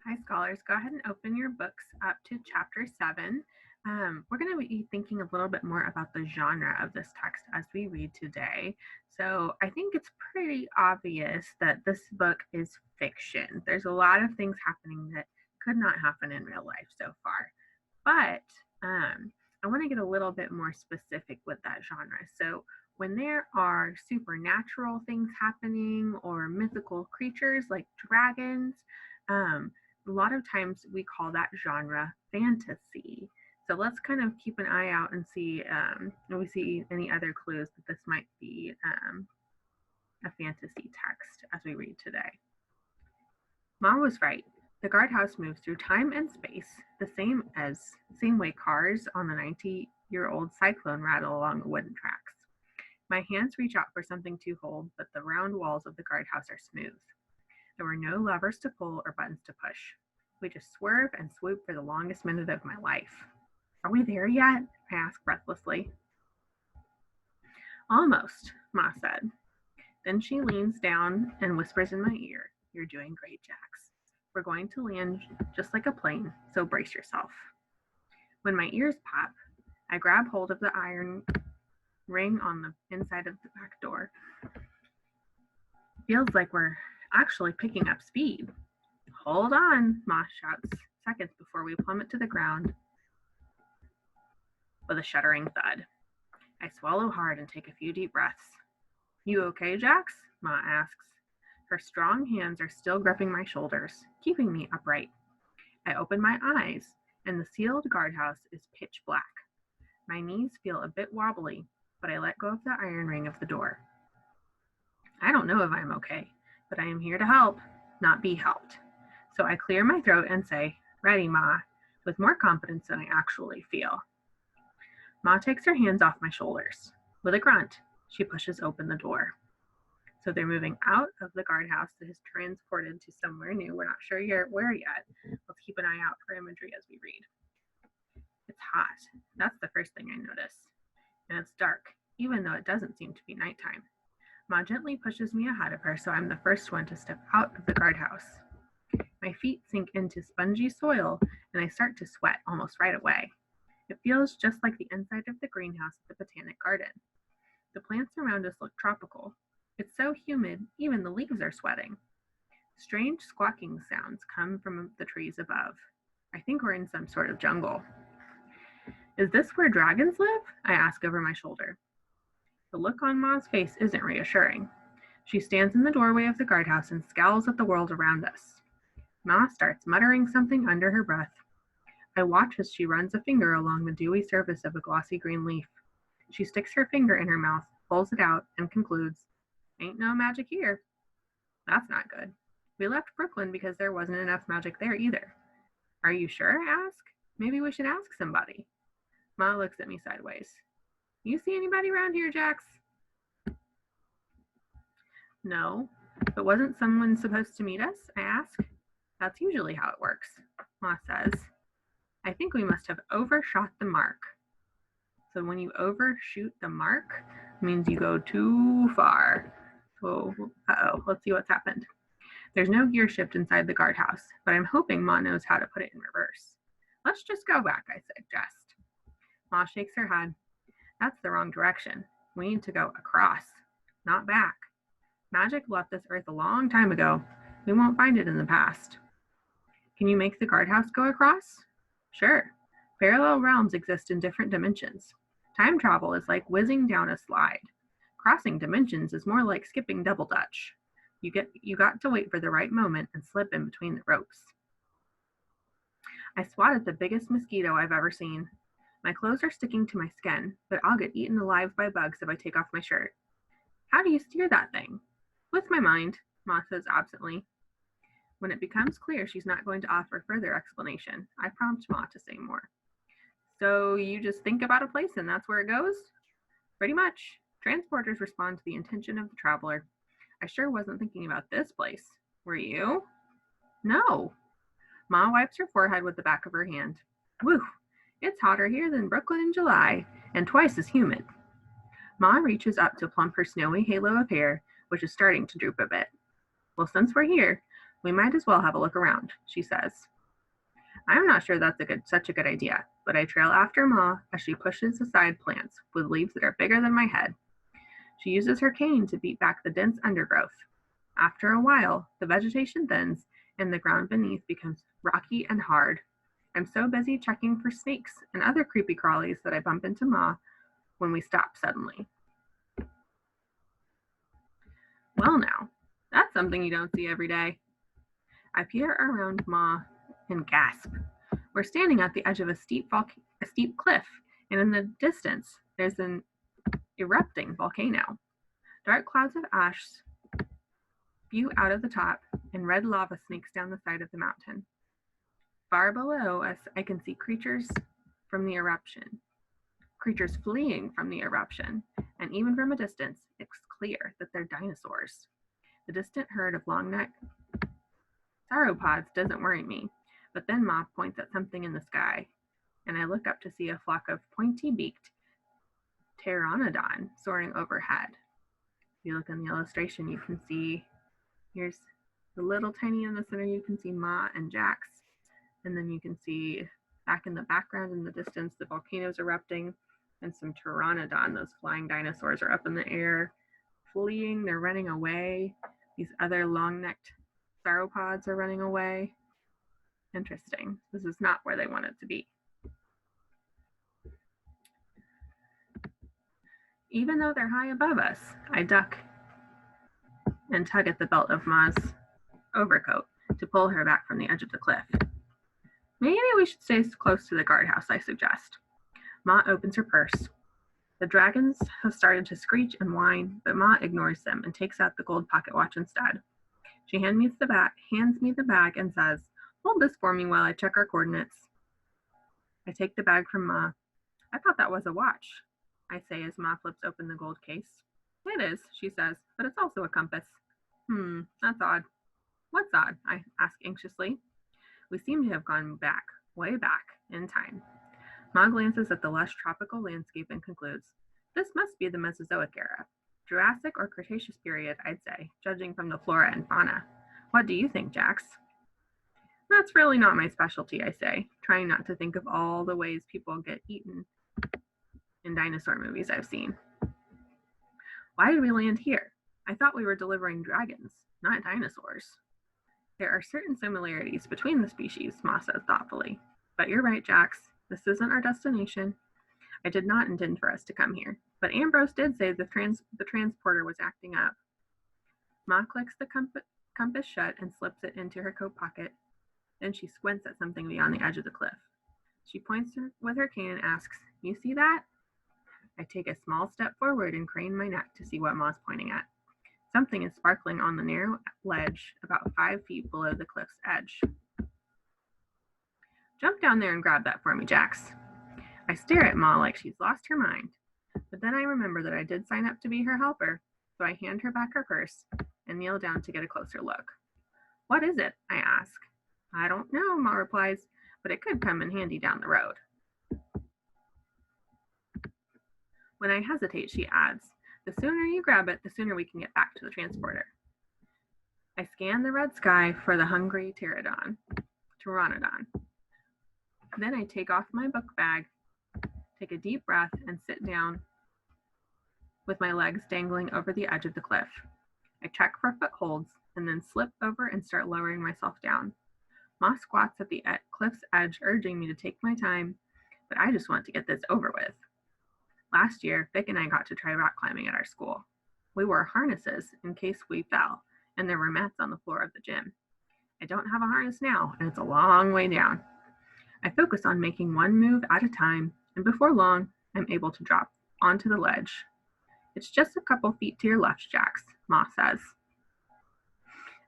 Hi, scholars. Go ahead and open your books up to chapter 7. We're going to be thinking a little bit more about the genre of this text as we read today. So I think it's pretty obvious that this book is fiction. There's a lot of things happening that could not happen in real life so far. But I want to get a little bit more specific with that genre. So when there are supernatural things happening or mythical creatures like dragons, a lot of times we call that genre fantasy. So let's kind of keep an eye out and see if we see any other clues that this might be a fantasy text as we read today. Mom was right. The guardhouse moves through time and space the same way cars on the 90-year-old cyclone rattle along the wooden tracks. My hands reach out for something to hold, but the round walls of the guardhouse are smooth. There were no levers to pull or buttons to push. We just swerve and swoop for the longest minute of my life. Are we there yet? I asked breathlessly. Almost, Ma said. Then she leans down and whispers in my ear, "You're doing great, Jax. We're going to land just like a plane, so brace yourself." When my ears pop, I grab hold of the iron ring on the inside of the back door. Feels like we're actually picking up speed. "Hold on," Ma shouts, seconds before we plummet to the ground with a shuddering thud. I swallow hard and take a few deep breaths. "You okay, Jax?" Ma asks. Her strong hands are still gripping my shoulders, keeping me upright. I open my eyes, and the sealed guardhouse is pitch black. My knees feel a bit wobbly, but I let go of the iron ring of the door. I don't know if I'm okay, but I am here to help, not be helped. So I clear my throat and say, "Ready, Ma," with more confidence than I actually feel. Ma takes her hands off my shoulders. With a grunt, she pushes open the door. So they're moving out of the guardhouse that is transported to somewhere new. We're not sure where yet. Let's keep an eye out for imagery as we read. It's hot. That's the first thing I notice. And it's dark, even though it doesn't seem to be nighttime. Ma gently pushes me ahead of her, so I'm the first one to step out of the guardhouse. My feet sink into spongy soil, and I start to sweat almost right away. It feels just like the inside of the greenhouse at the Botanic Garden. The plants around us look tropical. It's so humid, even the leaves are sweating. Strange squawking sounds come from the trees above. I think we're in some sort of jungle. "Is this where dragons live?" I ask over my shoulder. The look on Ma's face isn't reassuring. She stands in the doorway of the guardhouse and scowls at the world around us. Ma starts muttering something under her breath. I watch as she runs a finger along the dewy surface of a glossy green leaf. She sticks her finger in her mouth, pulls it out, and concludes, "Ain't no magic here." That's not good. We left Brooklyn because there wasn't enough magic there either. "Are you sure?" I ask. "Maybe we should ask somebody." Ma looks at me sideways. "You see anybody around here, Jax?" "No, but wasn't someone supposed to meet us?" I ask. "That's usually how it works," Ma says. I think we must have overshot the mark. So when you overshoot the mark, it means you go too far. So, let's see what's happened. There's no gear shift inside the guardhouse, but I'm hoping Ma knows how to put it in reverse. "Let's just go back," I suggest. Ma shakes her head. "That's the wrong direction. We need to go across, not back. Magic left this earth a long time ago. We won't find it in the past." "Can you make the guardhouse go across?" "Sure. Parallel realms exist in different dimensions. Time travel is like whizzing down a slide. Crossing dimensions is more like skipping double dutch. You got to wait for the right moment and slip in between the ropes." I swat at the biggest mosquito I've ever seen. My clothes are sticking to my skin, but I'll get eaten alive by bugs if I take off my shirt. "How do you steer that thing?" "With my mind," Ma says absently. When it becomes clear she's not going to offer further explanation, I prompt Ma to say more. "So you just think about a place and that's where it goes?" "Pretty much. Transporters respond to the intention of the traveler. I sure wasn't thinking about this place. Were you?" "No." Ma wipes her forehead with the back of her hand. "Whew, it's hotter here than Brooklyn in July, and twice as humid." Ma reaches up to plump her snowy halo of hair, which is starting to droop a bit. "Well, since we're here, We might as well have a look around, she says. I'm not sure that's such a good idea, but I trail after Ma as she pushes aside plants with leaves that are bigger than my head. She uses her cane to beat back the dense undergrowth. After a while, the vegetation thins and the ground beneath becomes rocky and hard. I'm so busy checking for snakes and other creepy crawlies that I bump into Ma when we stop suddenly. Well now, that's something you don't see every day. I peer around Ma and gasp. We're standing at the edge of a steep cliff, and in the distance, there's an erupting volcano. Dark clouds of ash spew out of the top, and red lava snakes down the side of the mountain. Far below us, I can see creatures fleeing from the eruption, and even from a distance, it's clear that they're dinosaurs. The distant herd of long-necked sauropods doesn't worry me, but then Ma points at something in the sky, and I look up to see a flock of pointy-beaked pteranodon soaring overhead. If you look in the illustration, you can see, here's the little tiny in the center, you can see Ma and Jax, and then you can see back in the background in the distance, the volcano's erupting, and some pteranodon, those flying dinosaurs, are up in the air, fleeing, they're running away. These other long-necked sauropods are running away. Interesting. This is not where they want it to be. Even though they're high above us, I duck and tug at the belt of Ma's overcoat to pull her back from the edge of the cliff. Maybe we should stay close to the guardhouse, I suggest. Ma opens her purse. The dragons have started to screech and whine, but Ma ignores them and takes out the gold pocket watch instead. She hands me the bag and says, "Hold this for me while I check our coordinates." I take the bag from Ma. "I thought that was a watch," I say as Ma flips open the gold case. "It is," she says, "but it's also a compass." That's odd." "What's odd?" I ask anxiously. We seem to have gone back, way back, in time. Ma glances at the lush tropical landscape and concludes, "This must be the Mesozoic era. Jurassic or Cretaceous period, I'd say, judging from the flora and fauna. What do you think, Jax?" "That's really not my specialty," I say, trying not to think of all the ways people get eaten in dinosaur movies I've seen. "Why did we land here? I thought we were delivering dragons, not dinosaurs." "There are certain similarities between the species," Ma says thoughtfully. "But you're right, Jax. This isn't our destination. I did not intend for us to come here, but Ambrose did say the transporter was acting up." Ma clicks the compass shut and slips it into her coat pocket. Then she squints at something beyond the edge of the cliff. She points with her cane and asks, "You see that?" I take a small step forward and crane my neck to see what Ma's pointing at. Something is sparkling on the narrow ledge about 5 feet below the cliff's edge. "Jump down there and grab that for me, Jax." I stare at Ma like she's lost her mind, but then I remember that I did sign up to be her helper, so I hand her back her purse and kneel down to get a closer look. "What is it?" I ask. "I don't know," Ma replies, "but it could come in handy down the road." When I hesitate, she adds, "The sooner you grab it, the sooner we can get back to the transporter." I scan the red sky for the hungry pteranodon. Then I take off my book bag, take a deep breath, and sit down with my legs dangling over the edge of the cliff. I check for footholds and then slip over and start lowering myself down. Ma squats at the cliff's edge, urging me to take my time, but I just want to get this over with. Last year, Vic and I got to try rock climbing at our school. We wore harnesses in case we fell, and there were mats on the floor of the gym. I don't have a harness now, and it's a long way down. I focus on making one move at a time, and before long, I'm able to drop onto the ledge. "It's just a couple feet to your left, Jax," Ma says.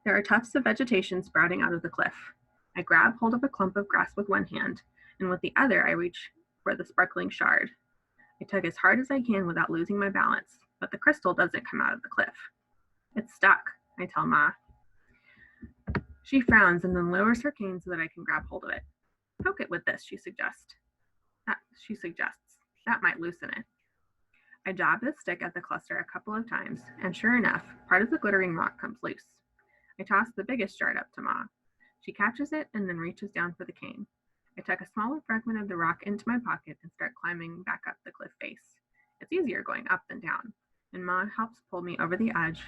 There are tufts of vegetation sprouting out of the cliff. I grab hold of a clump of grass with one hand, and with the other I reach for the sparkling shard. I tug as hard as I can without losing my balance, but the crystal doesn't come out of the cliff. "It's stuck," I tell Ma. She frowns and then lowers her cane so that I can grab hold of it. "Poke it with this," she suggests. That might loosen it. I jab the stick at the cluster a couple of times, and sure enough, part of the glittering rock comes loose. I toss the biggest shard up to Ma. She catches it and then reaches down for the cane. I tuck a smaller fragment of the rock into my pocket and start climbing back up the cliff face. It's easier going up than down, and Ma helps pull me over the edge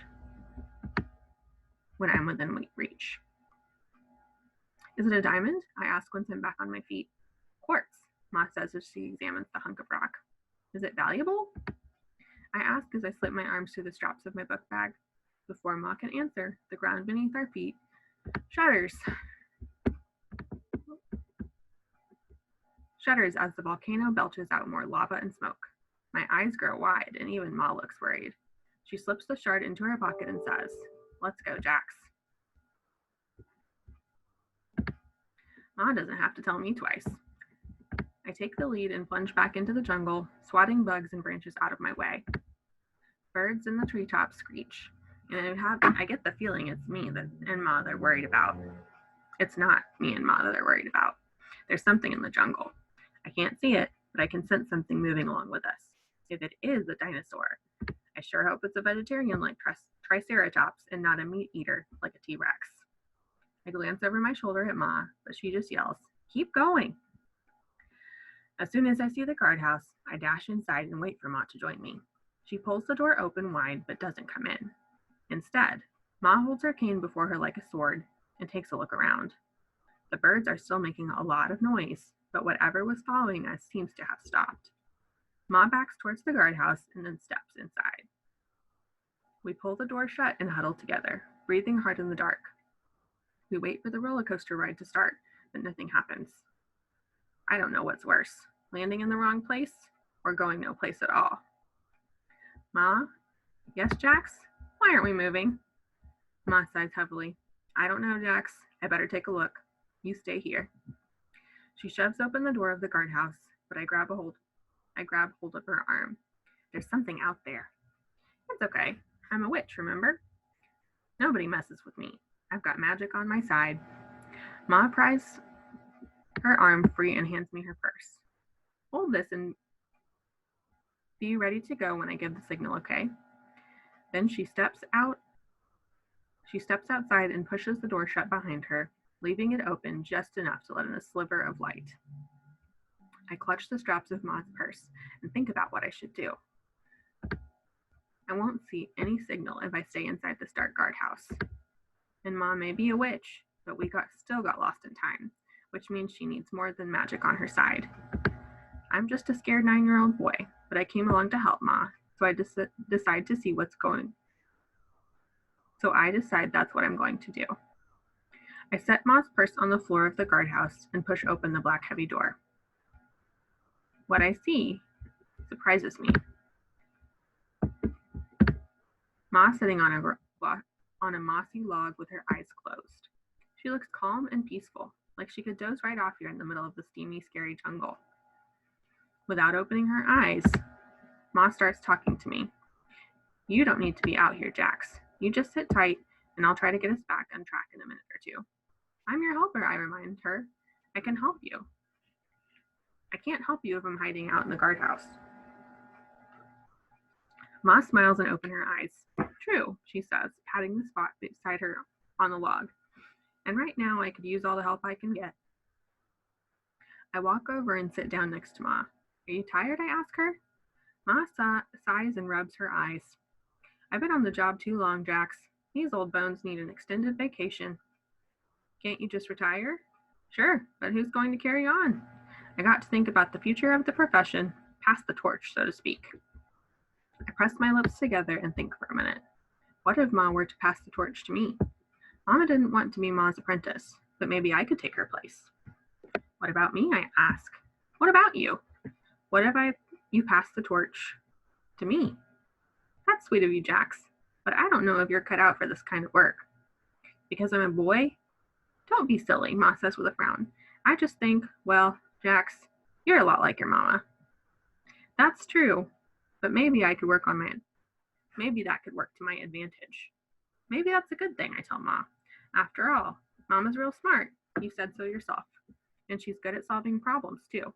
when I'm within reach. Is it a diamond? I ask once I'm back on my feet. Quartz, Ma says as she examines the hunk of rock. Is it valuable? I ask as I slip my arms through the straps of my book bag. Before Ma can answer, the ground beneath our feet shudders as the volcano belches out more lava and smoke. My eyes grow wide, and even Ma looks worried. She slips the shard into her pocket and says, "Let's go, Jax." Ma doesn't have to tell me twice. I take the lead and plunge back into the jungle, swatting bugs and branches out of my way. Birds in the treetops screech, and I get the feeling it's me and Ma they're worried about. It's not me and Ma that they're worried about. There's something in the jungle. I can't see it, but I can sense something moving along with us. If it is a dinosaur, I sure hope it's a vegetarian like Triceratops and not a meat eater like a T-Rex. I glance over my shoulder at Ma, but she just yells, "Keep going!" As soon as I see the guardhouse, I dash inside and wait for Ma to join me. She pulls the door open wide but doesn't come in. Instead, Ma holds her cane before her like a sword and takes a look around. The birds are still making a lot of noise, but whatever was following us seems to have stopped. Ma backs towards the guardhouse and then steps inside. We pull the door shut and huddle together, breathing hard in the dark. We wait for the roller coaster ride to start, but nothing happens. I don't know what's worse, landing in the wrong place or going no place at all. Ma? Yes, Jax? Why aren't we moving? Ma sighs heavily. I don't know, Jax. I better take a look. You stay here. She shoves open the door of the guardhouse, but I grab hold of her arm. There's something out there. It's okay. I'm a witch, remember? Nobody messes with me. I've got magic on my side. Ma pries her arm free and hands me her purse. Hold this and be ready to go when I give the signal, okay? Then she steps outside and pushes the door shut behind her, leaving it open just enough to let in a sliver of light. I clutch the straps of Ma's purse and think about what I should do. I won't see any signal if I stay inside this dark guardhouse. And Ma may be a witch, but we still got lost in time, which means she needs more than magic on her side. I'm just a scared 9-year-old boy, but I came along to help Ma, so I decide to see what's going. So I decide that's what I'm going to do. I set Ma's purse on the floor of the guardhouse and push open the black heavy door. What I see surprises me. Ma sitting on a mossy log with her eyes closed. She looks calm and peaceful, like she could doze right off here in the middle of the steamy, scary jungle. Without opening her eyes, Ma starts talking to me. You don't need to be out here, Jax. You just sit tight, and I'll try to get us back on track in a minute or two. I'm your helper, I remind her. I can help you. I can't help you if I'm hiding out in the guardhouse. Ma smiles and opens her eyes. True, she says, patting the spot beside her on the log. And right now I could use all the help I can get. I walk over and sit down next to Ma. Are you tired? I ask her. Ma sighs and rubs her eyes. I've been on the job too long, Jax. These old bones need an extended vacation. Can't you just retire? Sure, but who's going to carry on? I got to think about the future of the profession, pass the torch, so to speak. I press my lips together and think for a minute. What if Ma were to pass the torch to me? Mama didn't want to be Ma's apprentice, but maybe I could take her place. What about me? I ask. What about you? What if you pass the torch to me? That's sweet of you, Jax, but I don't know if you're cut out for this kind of work. Because I'm a boy? Don't be silly, Ma says with a frown. I just think, well, Jax, you're a lot like your mama. That's true, but maybe that could work to my advantage. Maybe that's a good thing, I tell Ma. After all, Mama's real smart. You said so yourself. And she's good at solving problems, too.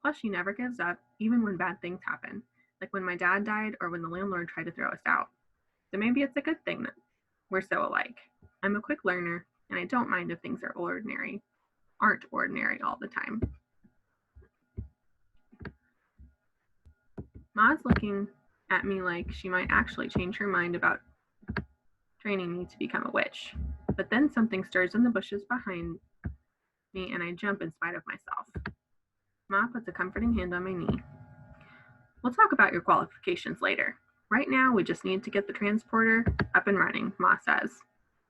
Plus, she never gives up, even when bad things happen, like when my dad died or when the landlord tried to throw us out. So maybe it's a good thing that we're so alike. I'm a quick learner, and I don't mind if things aren't ordinary all the time. Ma's looking at me like she might actually change her mind about training me to become a witch. But then something stirs in the bushes behind me, and I jump in spite of myself. Ma puts a comforting hand on my knee. We'll talk about your qualifications later. Right now, we just need to get the transporter up and running, Ma says.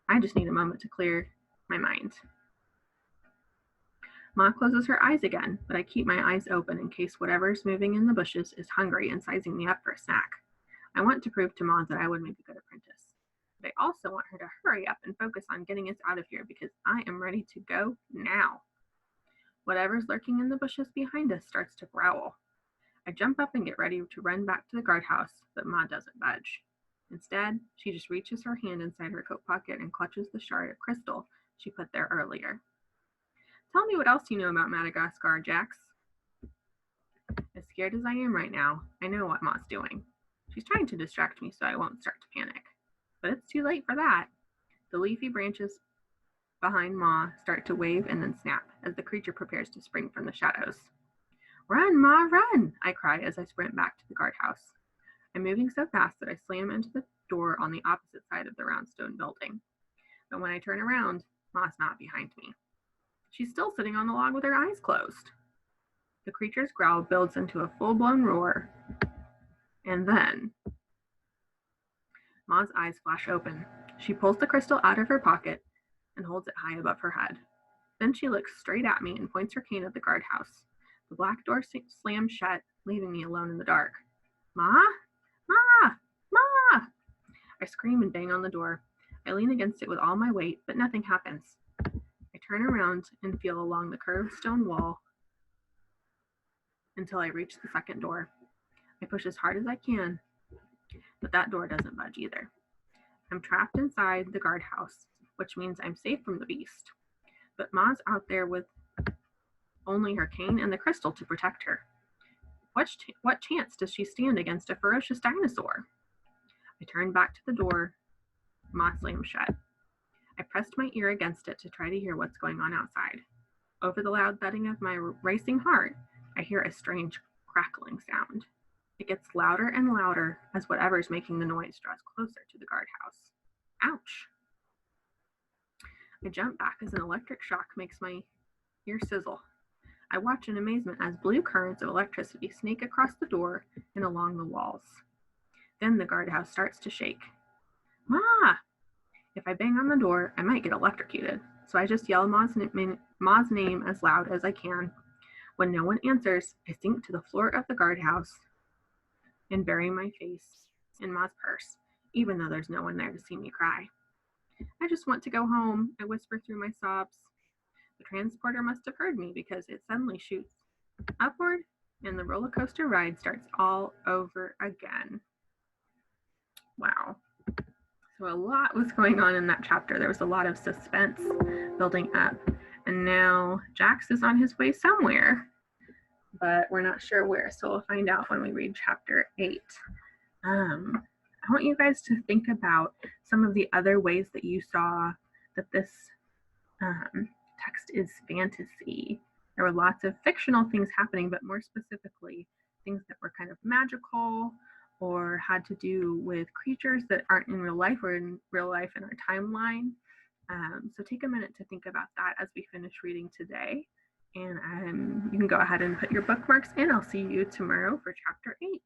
I just need a moment to clear my mind. Ma closes her eyes again, but I keep my eyes open in case whatever's moving in the bushes is hungry and sizing me up for a snack. I want to prove to Ma that I would make a good apprentice. But I also want her to hurry up and focus on getting us out of here because I am ready to go now. Whatever's lurking in the bushes behind us starts to growl. I jump up and get ready to run back to the guardhouse, but Ma doesn't budge. Instead, she just reaches her hand inside her coat pocket and clutches the shard of crystal she put there earlier. Tell me what else you know about Madagascar, Jax. As scared as I am right now, I know what Ma's doing. She's trying to distract me so I won't start to panic. But it's too late for that. The leafy branches behind Ma start to wave and then snap as the creature prepares to spring from the shadows. Run, Ma, run! I cry as I sprint back to the guardhouse. I'm moving so fast that I slam into the door on the opposite side of the round stone building. But when I turn around, Ma's not behind me. She's still sitting on the log with her eyes closed. The creature's growl builds into a full-blown roar, and then Ma's eyes flash open. She pulls the crystal out of her pocket and holds it high above her head. Then she looks straight at me and points her cane at the guardhouse. The black door slams shut, leaving me alone in the dark. Ma? Ma! Ma! I scream and bang on the door. I lean against it with all my weight, but nothing happens. I turn around and feel along the curved stone wall until I reach the second door. I push as hard as I can, but that door doesn't budge either. I'm trapped inside the guardhouse, which means I'm safe from the beast. But Ma's out there with only her cane and the crystal to protect her. What chance does she stand against a ferocious dinosaur? I turn back to the door. Ma slammed shut. I pressed my ear against it to try to hear what's going on outside. Over the loud thudding of my racing heart, I hear a strange crackling sound. It gets louder and louder as whatever's making the noise draws closer to the guardhouse. Ouch! I jump back as an electric shock makes my ear sizzle. I watch in amazement as blue currents of electricity snake across the door and along the walls. Then the guardhouse starts to shake. Ma! If I bang on the door, I might get electrocuted, so I just yell Ma's name as loud as I can. When no one answers, I sink to the floor of the guardhouse and bury my face in Ma's purse, even though there's no one there to see me cry. I just want to go home, I whisper through my sobs. The transporter must have heard me because it suddenly shoots upward and the roller coaster ride starts all over again. Wow. So a lot was going on in that chapter. There was a lot of suspense building up. And now Jax is on his way somewhere, but we're not sure where. So we'll find out when we read chapter 8. I want you guys to think about some of the other ways that you saw that this text is fantasy. There were lots of fictional things happening, but more specifically, things that were kind of magical or had to do with creatures that aren't in real life or in real life in our timeline. So take a minute to think about that as we finish reading today. And you can go ahead and put your bookmarks in. I'll see you tomorrow for chapter 8.